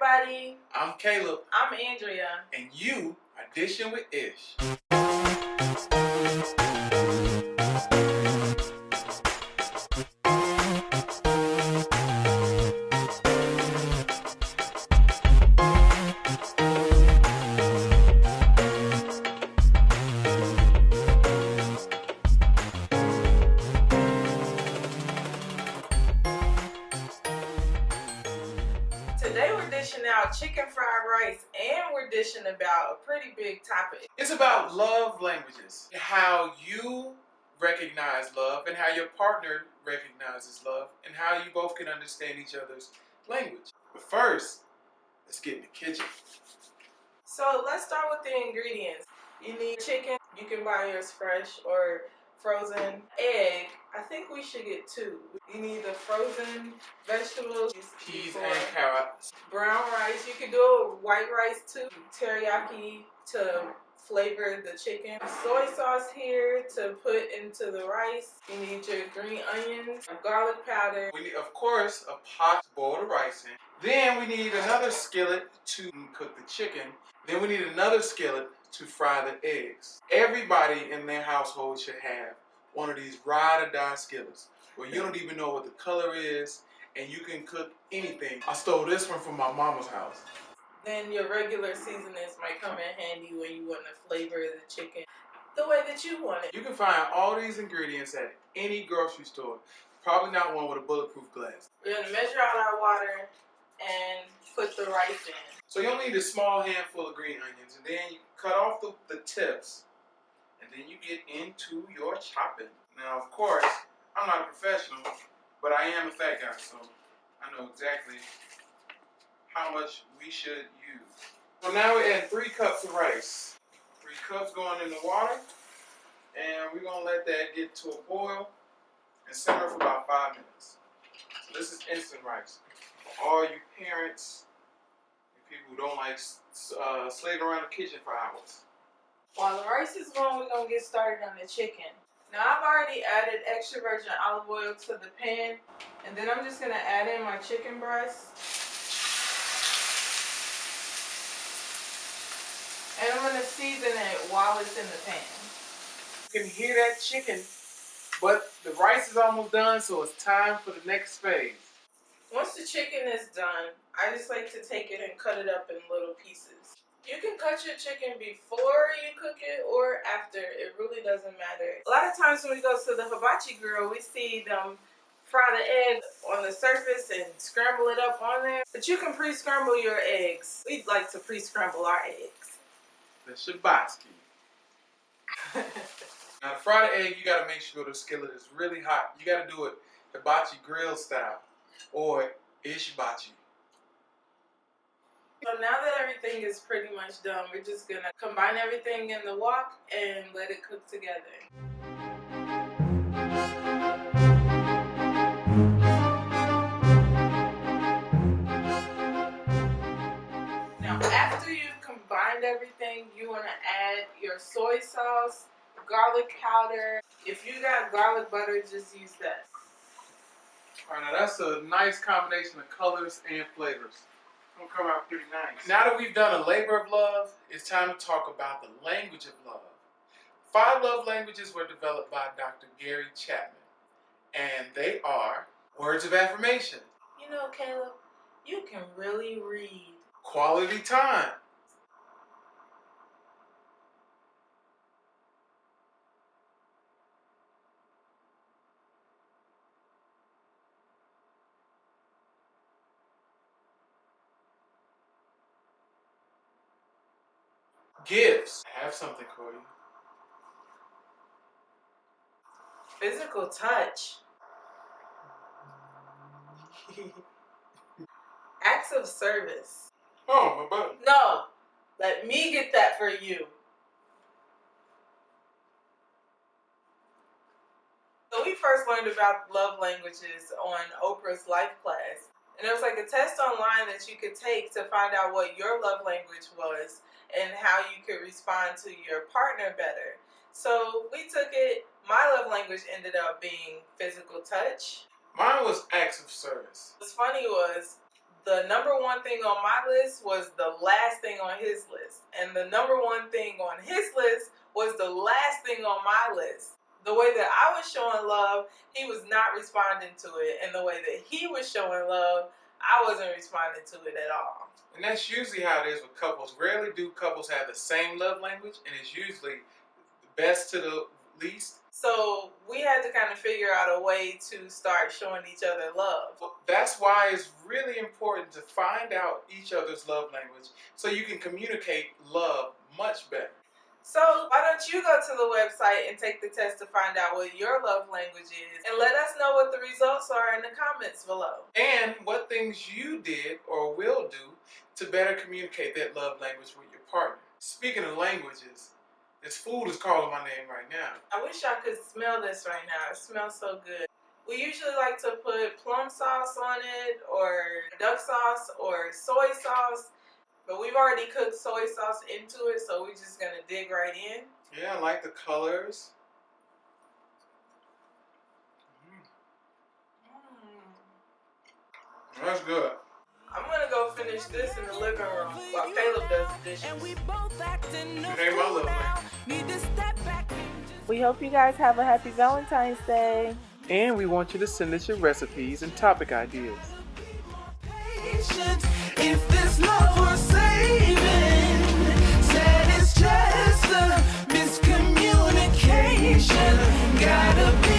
everybody. I'm Caleb. I'm Andrea. And you are dishing with Ish. Today we're dishing out chicken fried rice and we're dishing about a pretty big topic. It's about love languages. How you recognize love and how your partner recognizes love and how you both can understand each other's language. But first, let's get in the kitchen. So let's start with the ingredients. You need chicken. You can buy yours fresh or frozen. Egg. I think we should get 2. You need the frozen vegetables. Peas and carrots. Brown rice. You can do white rice too. Teriyaki to flavor the chicken. Soy sauce here to put into the rice. You need your green onions, garlic powder. We need, of course, a pot to boil the rice in. Then we need another skillet to cook the chicken. Then we need another skillet to fry the eggs. Everybody in their household should have one of these ride or die skillets where you don't even know what the color is and you can cook anything. I stole this one from my mama's house. Then your regular seasonings might come in handy when you want to flavor the chicken the way that you want it. You can find all these ingredients at any grocery store. Probably not one with a bulletproof glass. We're going to measure out our water and put the rice in. So you'll need a small handful of green onions, and then you cut off the tips, and then you get into your chopping. Now, of course, I'm not a professional, but I am a fat guy, so I know exactly how much we should use. So now we add 3 cups of rice. 3 cups going in the water, and we're going to let that get to a boil and simmer for about 5 minutes. So this is instant rice. For all you parents, people who don't like slaving around the kitchen for hours. While the rice is going, we're going to get started on the chicken. Now I've already added extra virgin olive oil to the pan, and then I'm just going to add in my chicken breast. And I'm going to season it while it's in the pan. You can hear that chicken, but the rice is almost done, so it's time for the next phase. Once the chicken is done, I just like to take it and cut it up in little pieces. You can cut your chicken before you cook it or after. It really doesn't matter. A lot of times when we go to the hibachi grill, we see them fry the egg on the surface and scramble it up on there. But you can pre-scramble your eggs. We like to pre-scramble our eggs. The hibachi. Now to fry the egg, you got to make sure the skillet is really hot. You got to do it hibachi grill style or ishbachi. So now that everything is pretty much done, we're just going to combine everything in the wok and let it cook together. Now after you've combined everything, you want to add your soy sauce, garlic powder. If you got garlic butter, just use that. Alright, now that's a nice combination of colors and flavors. It's gonna come out pretty nice. Now that we've done a labor of love, it's time to talk about the language of love. 5 love languages were developed by Dr. Gary Chapman, and they are words of affirmation. You know, Caleb, you can really read. Quality time. Gifts. I have something for you. Physical touch. Acts of service. Oh, my button. No, let me get that for you. So we first learned about love languages on Oprah's Life class. And there was like a test online that you could take to find out what your love language was and how you could respond to your partner better. So we took it. My love language ended up being physical touch. Mine was acts of service. What's funny was The number one thing on my list was the last thing on his list. And the number one thing on his list was the last thing on my list. The way that I was showing love, he was not responding to it. And the way that he was showing love, I wasn't responding to it at all. And that's usually how it is with couples. Rarely do couples have the same love language, and it's usually the best to the least. So we had to kind of figure out a way to start showing each other love. That's why it's really important to find out each other's love language so you can communicate love much better. So why don't you go to the website and take the test to find out what your love language is, and let us know what the results are in the comments below. And what things you did or will do to better communicate that love language with your partner. Speaking of languages, this food is calling my name right now. I wish I could smell this right now. It smells so good. We usually like to put plum sauce on it, or duck sauce, or soy sauce. But we've already cooked soy sauce into it, so we're just going to dig right in. Yeah, I like the colors. That's good. I'm going to go finish this in the living room while Caleb does the dishes. It ain't my love language. We hope you guys have a happy Valentine's Day. And we want you to send us your recipes and topic ideas. If this love were saving, said it's just a miscommunication. Gotta be